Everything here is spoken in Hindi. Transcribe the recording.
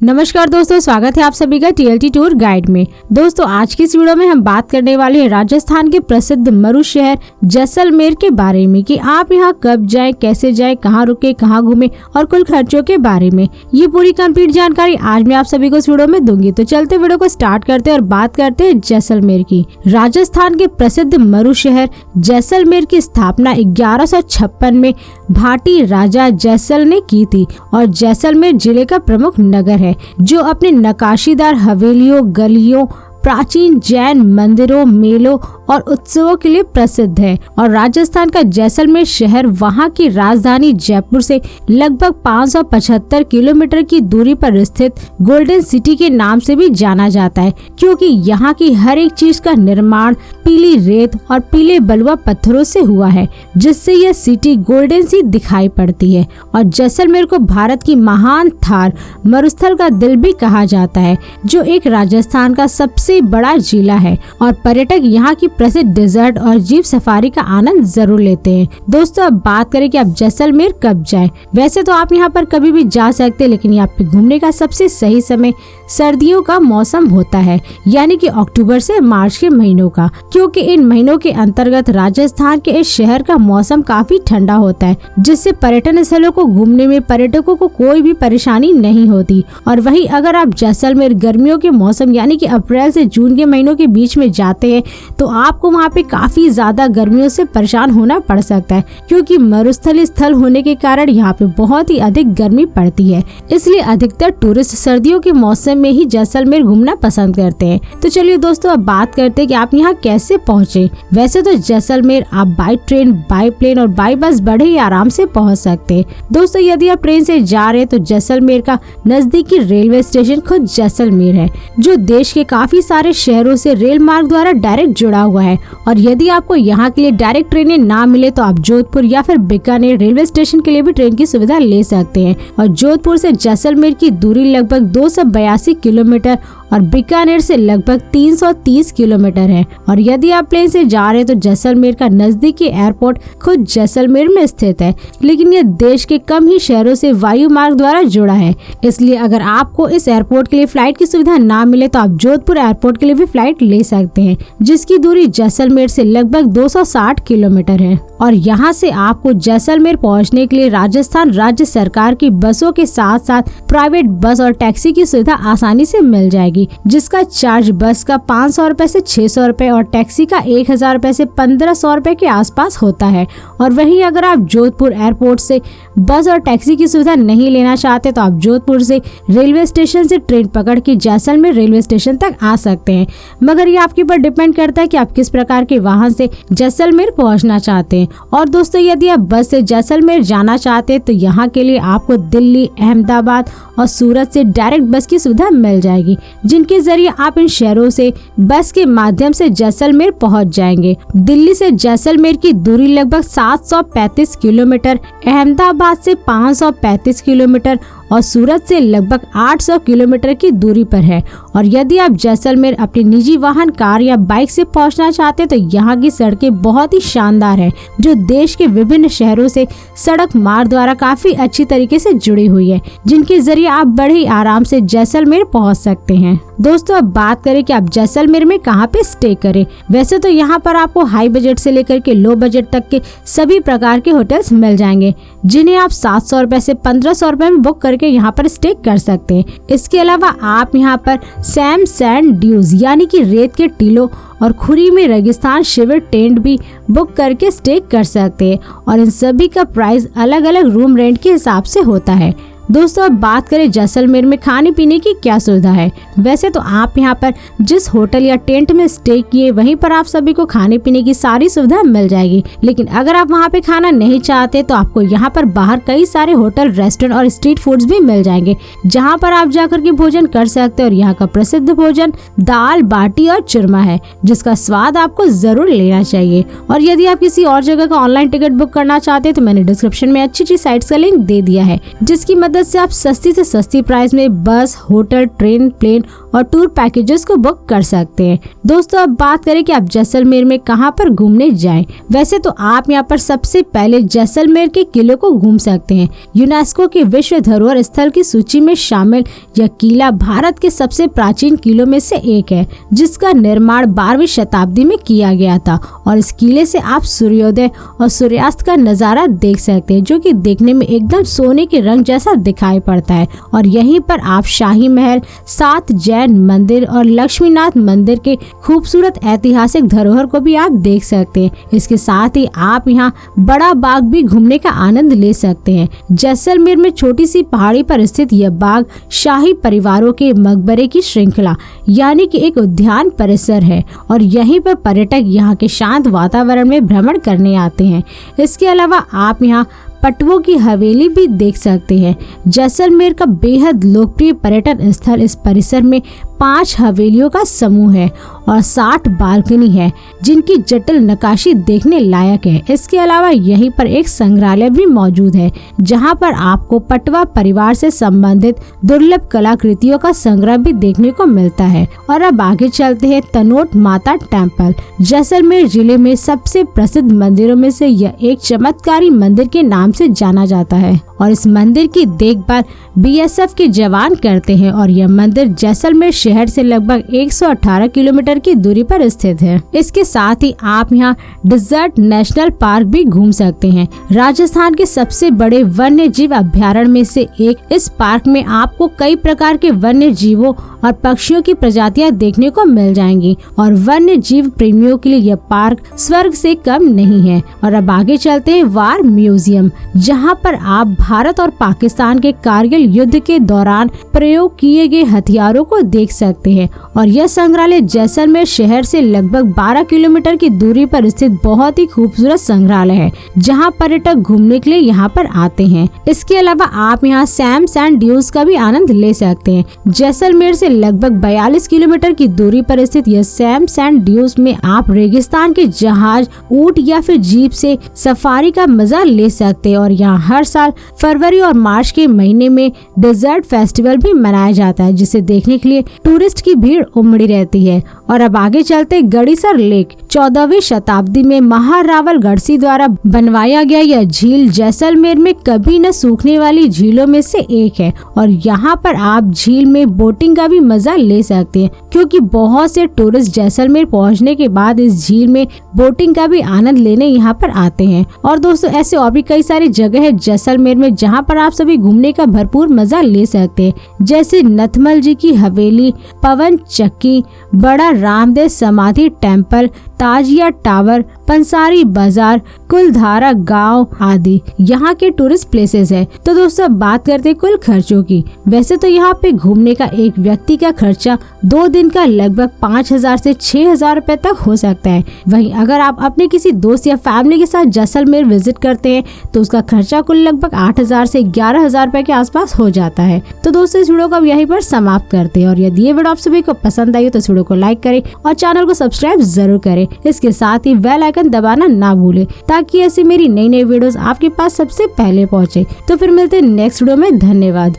नमस्कार दोस्तों, स्वागत है आप सभी का TLT टूर गाइड में। दोस्तों आज की इस वीडियो में हम बात करने वाले हैं राजस्थान के प्रसिद्ध मरु शहर जैसलमेर के बारे में कि आप यहाँ कब जाएं, कैसे जाएं, कहाँ रुके, कहाँ घूमे और कुल खर्चों के बारे में। ये पूरी कंप्लीट जानकारी आज मैं आप सभी को इस वीडियो में दूंगी। तो चलते वीडियो को स्टार्ट करते हैं और बात करते हैं जैसलमेर की। राजस्थान के प्रसिद्ध मरु शहर जैसलमेर की स्थापना 1156 में भाटी राजा जैसल ने की थी और जैसलमेर जिले का प्रमुख नगर है जो अपने नक्काशीदार हवेलियों, गलियों, प्राचीन जैन मंदिरों, मेलों और उत्सवों के लिए प्रसिद्ध है। और राजस्थान का जैसलमेर शहर वहां की राजधानी जयपुर से लगभग 575 किलोमीटर की दूरी पर स्थित गोल्डन सिटी के नाम से भी जाना जाता है, क्योंकि यहाँ की हर एक चीज का निर्माण पीली रेत और पीले बलुआ पत्थरों से हुआ है, जिससे यह सिटी गोल्डन सी दिखाई पड़ती है। और जैसलमेर को भारत की महान थार मरुस्थल का दिल भी कहा जाता है, जो एक राजस्थान का सबसे बड़ा जिला है और पर्यटक यहाँ की प्रसिद्ध डेजर्ट और जीप सफारी का आनंद जरूर लेते हैं। दोस्तों अब बात करें कि आप जैसलमेर कब जाएं। वैसे तो आप यहाँ पर कभी भी जा सकते हैं, लेकिन यहाँ पे घूमने का सबसे सही समय सर्दियों का मौसम होता है, यानी कि अक्टूबर से मार्च के महीनों का, क्योंकि इन महीनों के अंतर्गत राजस्थान के इस शहर का मौसम काफी ठंडा होता है, जिससे पर्यटन स्थलों को घूमने में पर्यटकों को कोई भी परेशानी नहीं होती। और वहीं अगर आप जैसलमेर गर्मियों के मौसम यानी कि अप्रैल से जून के महीनों के बीच में जाते हैं तो आपको वहाँ पे काफी ज्यादा गर्मियों से परेशान होना पड़ सकता है, क्योंकि मरुस्थलीय स्थल होने के कारण यहाँ पे बहुत ही अधिक गर्मी पड़ती है। इसलिए अधिकतर टूरिस्ट सर्दियों के मौसम में ही जैसलमेर घूमना पसंद करते हैं। तो चलिए दोस्तों अब बात करते हैं कि आप यहाँ कैसे पहुँचे। वैसे तो जैसलमेर आप बाई ट्रेन, बाई प्लेन और बाई बस बड़े ही आराम से पहुँच सकते हैं। दोस्तों यदि आप ट्रेन से जा रहे हैं तो जैसलमेर का नजदीकी रेलवे स्टेशन खुद जैसलमेर है, जो देश के काफी सारे शहरों से रेल मार्ग द्वारा डायरेक्ट जुड़ा हुआ है। और यदि आपको यहाँ के लिए डायरेक्ट ट्रेनें ना मिले तो आप जोधपुर या फिर बीकानेर रेलवे स्टेशन के लिए भी ट्रेन की सुविधा ले सकते हैं। और जोधपुर से जैसलमेर की दूरी लगभग 282 किलोमीटर और बीकानेर से लगभग 330 किलोमीटर है। और यदि आप प्लेन से जा रहे हैं तो जैसलमेर का नजदीकी एयरपोर्ट खुद जैसलमेर में स्थित है, लेकिन यह देश के कम ही शहरों से वायु मार्ग द्वारा जुड़ा है। इसलिए अगर आपको इस एयरपोर्ट के लिए फ्लाइट की सुविधा ना मिले तो आप जोधपुर एयरपोर्ट के लिए भी फ्लाइट ले सकते हैं, जिसकी दूरी जैसलमेर से लगभग 260 किलोमीटर है। और यहाँ से आपको जैसलमेर पहुँचने के लिए राजस्थान राज्य सरकार की बसों के साथ साथ प्राइवेट बस और टैक्सी की सुविधा आसानी से मिल जाएगी, जिसका चार्ज बस का 500 रुपए से 600 रुपए और टैक्सी का 1000 रुपए से 1500 रुपए के आसपास होता है। और वहीं अगर आप जोधपुर एयरपोर्ट से बस और टैक्सी की सुविधा नहीं लेना चाहते तो आप जोधपुर से रेलवे स्टेशन से ट्रेन पकड़ के जैसलमेर रेलवे स्टेशन तक आ सकते हैं, मगर ये आपके ऊपर डिपेंड करता है कि आप किस प्रकार के वाहन से जैसलमेर पहुंचना चाहते हैं। और दोस्तों यदि आप बस से जैसलमेर जाना चाहते हैं तो यहाँ के लिए आपको दिल्ली, अहमदाबाद और सूरत से डायरेक्ट बस की सुविधा मिल जाएगी, जिनके जरिए आप इन शहरों से बस के माध्यम से जैसलमेर पहुंच जाएंगे। दिल्ली से जैसलमेर की दूरी लगभग 735 किलोमीटर, अहमदाबाद से 535 किलोमीटर और सूरत से लगभग 800 किलोमीटर की दूरी पर है। और यदि आप जैसलमेर अपने निजी वाहन, कार या बाइक से पहुंचना चाहते हैं तो यहाँ की सड़कें बहुत ही शानदार है, जो देश के विभिन्न शहरों से सड़क मार्ग द्वारा काफी अच्छी तरीके से जुड़ी हुई है, जिनके जरिए आप बड़े ही आराम से जैसलमेर पहुंच सकते हैं। दोस्तों अब बात करें कि आप जैसलमेर में कहाँ पे स्टे करें। वैसे तो यहाँ पर आपको हाई बजट से लेकर के लो बजट तक के सभी प्रकार के होटल्स मिल जाएंगे, जिन्हें आप 700 रुपए से 1500 रुपए में बुक करके यहाँ पर स्टे कर सकते हैं। इसके अलावा आप यहाँ पर सैम सैंड ड्यूज यानी कि रेत के टीलों और खुरी में रेगिस्तान शिविर टेंट भी बुक करके स्टे कर सकते हैं। और इन सभी का प्राइस अलग अलग रूम रेंट के हिसाब से होता है। दोस्तों अब बात करें जैसलमेर में खाने पीने की क्या सुविधा है। वैसे तो आप यहाँ पर जिस होटल या टेंट में स्टे किए वहीं पर आप सभी को खाने पीने की सारी सुविधा मिल जाएगी, लेकिन अगर आप वहाँ पे खाना नहीं चाहते तो आपको यहाँ पर बाहर कई सारे होटल, रेस्टोरेंट और स्ट्रीट फूड्स भी मिल जाएंगे, जहाँ पर आप जाकर के भोजन कर सकते हैं। और यहाँ का प्रसिद्ध भोजन दाल बाटी और चूरमा है, जिसका स्वाद आपको जरूर लेना चाहिए। और यदि आप किसी और जगह का ऑनलाइन टिकट बुक करना चाहते हैं तो मैंने डिस्क्रिप्शन में अच्छी साइट्स का लिंक दे दिया है, जिसकी मदद से आप सस्ती से सस्ती प्राइस में बस, होटल, ट्रेन, प्लेन और टूर पैकेजेस को बुक कर सकते हैं। दोस्तों अब बात करें कि आप जैसलमेर में कहां पर घूमने जाएं। वैसे तो आप यहां पर सबसे पहले जैसलमेर के किले को घूम सकते हैं। यूनेस्को के विश्व धरोहर स्थल की सूची में शामिल यह किला भारत के सबसे प्राचीन किलों में से एक है, जिसका निर्माण 12वीं शताब्दी में किया गया था। और इस किले से आप सूर्योदय और सूर्यास्त का नजारा देख सकते हैं, जो कि देखने में एकदम सोने के रंग जैसा दिखाई पड़ता है। और यहीं पर आप शाही महल, 7 जैन मंदिर और लक्ष्मीनाथ मंदिर के खूबसूरत ऐतिहासिक धरोहर को भी आप देख सकते हैं। इसके साथ ही आप यहाँ बड़ा बाग भी घूमने का आनंद ले सकते हैं। जैसलमेर में छोटी सी पहाड़ी पर स्थित यह बाग शाही परिवारों के मकबरे की श्रृंखला यानी कि एक उद्यान परिसर है और यहीं पर पर्यटक यहाँ के शांत वातावरण में भ्रमण करने आते हैं। इसके अलावा आप यहाँ पटवों की हवेली भी देख सकते हैं। जैसलमेर का बेहद लोकप्रिय पर्यटन स्थल इस परिसर में 5 हवेलियों का समूह है और 60 बालकनी है, जिनकी जटिल नक्काशी देखने लायक है। इसके अलावा यहीं पर एक संग्रहालय भी मौजूद है, जहां पर आपको पटवा परिवार से संबंधित दुर्लभ कलाकृतियों का संग्रह भी देखने को मिलता है। और अब आगे चलते हैं तनोट माता टेम्पल। जैसलमेर जिले में सबसे प्रसिद्ध मंदिरों में से यह एक चमत्कारी मंदिर के नाम से जाना जाता है और इस मंदिर की देखभाल BSF के जवान करते हैं। और यह मंदिर जैसलमेर शहर से लगभग 118 किलोमीटर की दूरी पर स्थित है। इसके साथ ही आप यहाँ डेजर्ट नेशनल पार्क भी घूम सकते हैं। राजस्थान के सबसे बड़े वन्य जीव अभ्यारण्य में से एक इस पार्क में आपको कई प्रकार के वन्य जीवों और पक्षियों की प्रजातियां देखने को मिल जाएंगी और वन्य जीव प्रेमियों के लिए यह पार्क स्वर्ग से कम नहीं है। और अब आगे चलते हैं वार म्यूजियम, जहां पर आप भारत और पाकिस्तान के कारगिल युद्ध के दौरान प्रयोग किए गए हथियारों को देख सकते हैं। और यह संग्रहालय जैसलमेर शहर से लगभग 12 किलोमीटर की दूरी पर स्थित बहुत ही खूबसूरत संग्रहालय है, जहां पर्यटक घूमने के लिए यहाँ पर आते हैं। इसके अलावा आप यहाँ सैम सैंड ड्यून्स का भी आनंद ले सकते हैं। जैसलमेर से लगभग 42 किलोमीटर की दूरी पर स्थित यह सैम सैंड ड्यून्स में आप रेगिस्तान के जहाज, ऊंट या फिर जीप से सफारी का मजा ले सकते हैं। और यहाँ हर साल फरवरी और मार्च के महीने में डेजर्ट फेस्टिवल भी मनाया जाता है, जिसे देखने के लिए टूरिस्ट की भीड़ उमड़ी रहती है। और अब आगे चलते गड़ीसर लेक। 14वीं शताब्दी में महारावल गढ़सी द्वारा बनवाया गया यह झील जैसलमेर में कभी न सूखने वाली झीलों में से एक है। और यहाँ पर आप झील में बोटिंग का भी मजा ले सकते हैं, क्योंकि बहुत से टूरिस्ट जैसलमेर पहुँचने के बाद इस झील में बोटिंग का भी आनंद लेने यहाँ पर आते हैं। और दोस्तों ऐसे और भी कई सारी जगह है जैसलमेर में, जहाँ पर आप सभी घूमने का भरपूर मजा ले सकते हैं, जैसे नथमल जी की हवेली, पवन चक्की, बड़ा रामदेव समाधि टेम्पल, ताजिया टावर, पंसारी बाजार, कुलधारा गांव आदि यहाँ के टूरिस्ट प्लेसेस है। तो दोस्तों बात करते कुल खर्चों की। वैसे तो यहाँ पे घूमने का एक व्यक्ति का खर्चा 2 दिन का लगभग 5,000 से 6,000 रुपए तक हो सकता है। वहीं अगर आप अपने किसी दोस्त या फैमिली के साथ जैसलमेर विजिट करते हैं तो उसका खर्चा कुल लगभग 8,000 से 11,000 रुपए के आसपास हो जाता है। तो दोस्तों इस वीडियो को अब यहीं पर समाप्त करते हैं और यदि ये वीडियो आप सभी को पसंद आई तो इस वीडियो को लाइक करें और चैनल को सब्सक्राइब जरूर करें। इसके साथ ही बेल आइकन दबाना ना भूलें, ताकि ऐसी मेरी नई नई वीडियोस आपके पास सबसे पहले पहुंचे। तो फिर मिलते हैं नेक्स्ट वीडियो में। धन्यवाद।